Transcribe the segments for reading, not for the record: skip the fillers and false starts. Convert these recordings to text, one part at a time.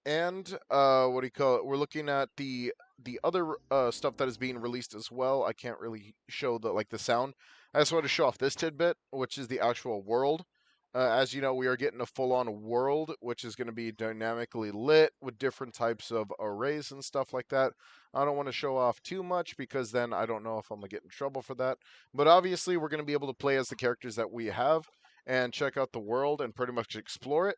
and what do you call it? We're looking at the other stuff that is being released as well. I can't really show the sound. I just want to show off this tidbit, which is the actual world. As you know, we are getting a full-on world, which is going to be dynamically lit with different types of arrays and stuff like that. I don't want to show off too much because then I don't know if I'm going to get in trouble for that. But obviously, we're going to be able to play as the characters that we have and check out the world and pretty much explore it.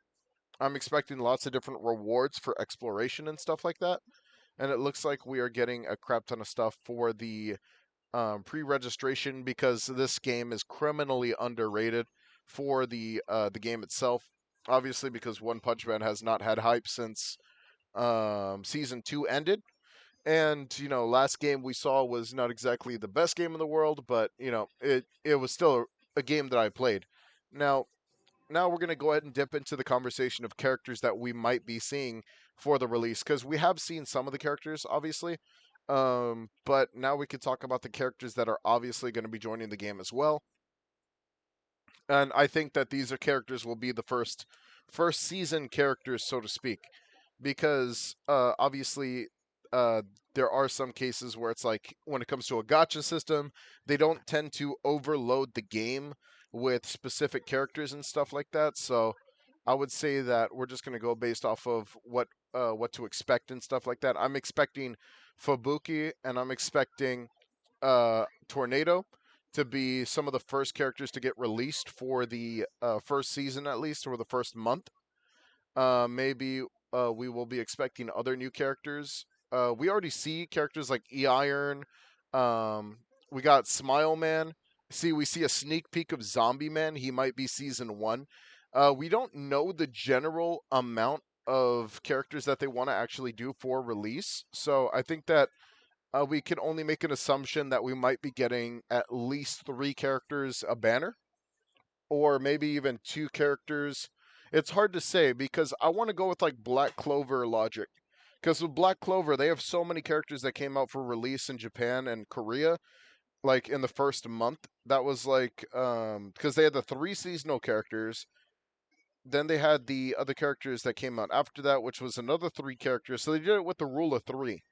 I'm expecting lots of different rewards for exploration and stuff like that. And it looks like we are getting a crap ton of stuff for the pre-registration because this game is criminally underrated for the game itself. Obviously, because One Punch Man has not had hype since season 2 ended. And last game we saw was not exactly the best game in the world, but it was still a game that I played. Now, we're going to go ahead and dip into the conversation of characters that we might be seeing for the release because we have seen some of the characters, obviously. But now we could talk about the characters that are obviously going to be joining the game as well. And I think that these are characters will be the first season characters, so to speak, because obviously uh, there are some cases where it's like when it comes to a gotcha system, they don't tend to overload the game with specific characters and stuff like that. So I would say that we're just going to go based off of what to expect and stuff like that. I'm expecting Fubuki and I'm expecting Tornado to be some of the first characters to get released for the first season at least, or the first month. Maybe we will be expecting other new characters. We already see characters like E Iron. Um, we got Smile Man. We see a sneak peek of Zombie Man. He might be season 1. We don't know the general amount of characters that they want to actually do for release. So I think that we can only make an assumption that we might be getting at least 3 characters a banner, or maybe even 2 characters. It's hard to say because I want to go with like Black Clover logic. Because with Black Clover, they have so many characters that came out for release in Japan and Korea, like in the first month. That was like because they had the 3 seasonal characters, then they had the other characters that came out after that, which was another 3 characters. So they did it with the rule of 3.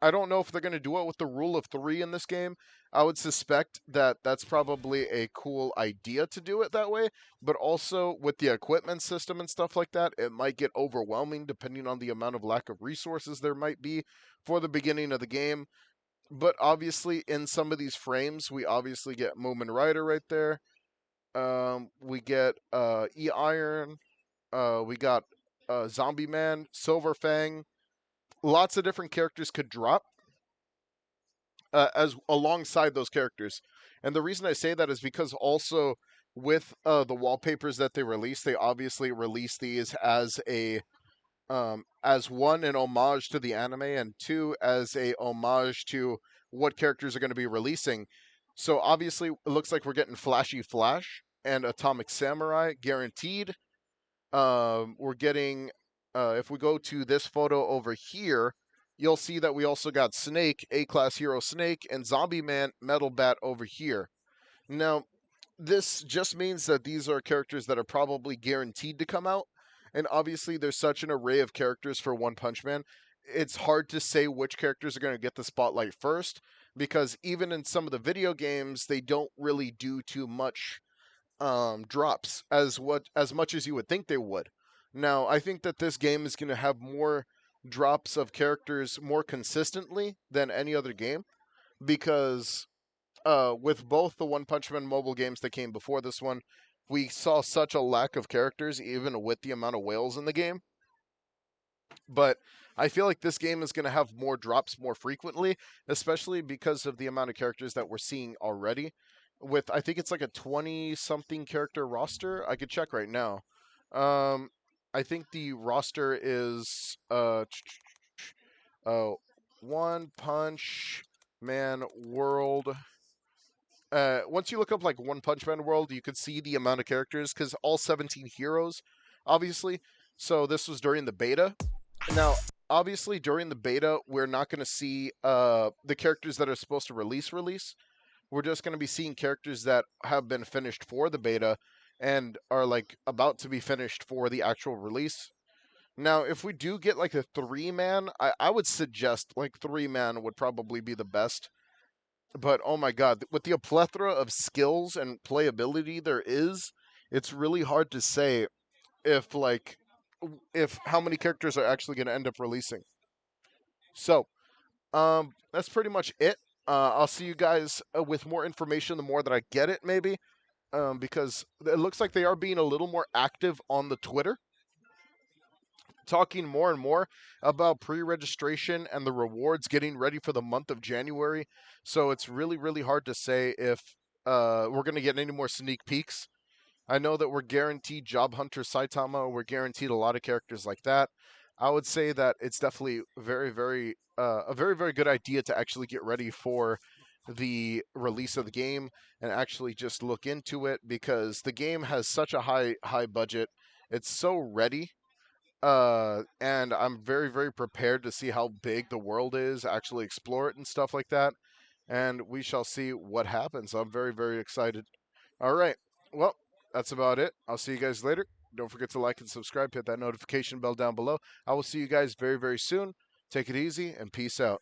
I don't know if they're going to do it with the rule of 3 in this game. I would suspect that that's probably a cool idea to do it that way, but also with the equipment system and stuff like that, it might get overwhelming depending on the amount of lack of resources there might be for the beginning of the game. But obviously, in some of these frames, we obviously get Moomin Rider right there. We get E Iron. We got Zombie Man, Silver Fang. Lots of different characters could drop as alongside those characters. And the reason I say that is because also with the wallpapers that they release, they obviously release these as one an homage to the anime, and two as a homage to what characters are going to be releasing. So obviously, it looks like we're getting Flashy Flash and Atomic Samurai guaranteed. We're getting if we go to this photo over here, you'll see that we also got Snake, A-Class Hero Snake, and Zombie Man Metal Bat over here. Now, this just means that these are characters that are probably guaranteed to come out. And obviously, there's such an array of characters for One Punch Man. It's hard to say which characters are going to get the spotlight first because even in some of the video games, they don't really do too much drops as much as you would think they would. Now, I think that this game is going to have more drops of characters more consistently than any other game because with both the One Punch Man mobile games that came before this one, we saw such a lack of characters, even with the amount of whales in the game. But I feel like this game is going to have more drops more frequently, especially because of the amount of characters that we're seeing already. With I think it's like a 20 something character roster. I could check right now. Um, I think the roster is uh One Punch Man World. Once you look up like One Punch Man World, you could see the amount of characters because all 17 heroes, obviously. So this was during the beta. Now, obviously, during the beta, we're not going to see the characters that are supposed to release. We're just going to be seeing characters that have been finished for the beta and are like about to be finished for the actual release. Now, if we do get like a 3-man, I would suggest like 3-man would probably be the best. But oh my god, with the plethora of skills and playability there is, it's really hard to say if like if how many characters are actually going to end up releasing. So, that's pretty much it. I'll see you guys with more information the more that I get it, maybe. Because it looks like they are being a little more active on the Twitter, talking more and more about pre-registration and the rewards getting ready for the month of January. So it's really, really hard to say if we're going to get any more sneak peeks. I know that we're guaranteed Job Hunter Saitama. We're guaranteed a lot of characters like that. I would say that it's definitely a very, very good idea to actually get ready for the release of the game and actually just look into it because the game has such a high budget. It's so ready, and I'm very, very prepared to see how big the world is, actually explore it and stuff like that. And we shall see what happens. I'm very, very excited. All right. Well, that's about it. I'll see you guys later. Don't forget to like and subscribe. Hit that notification bell down below. I will see you guys very, very soon. Take it easy and peace out.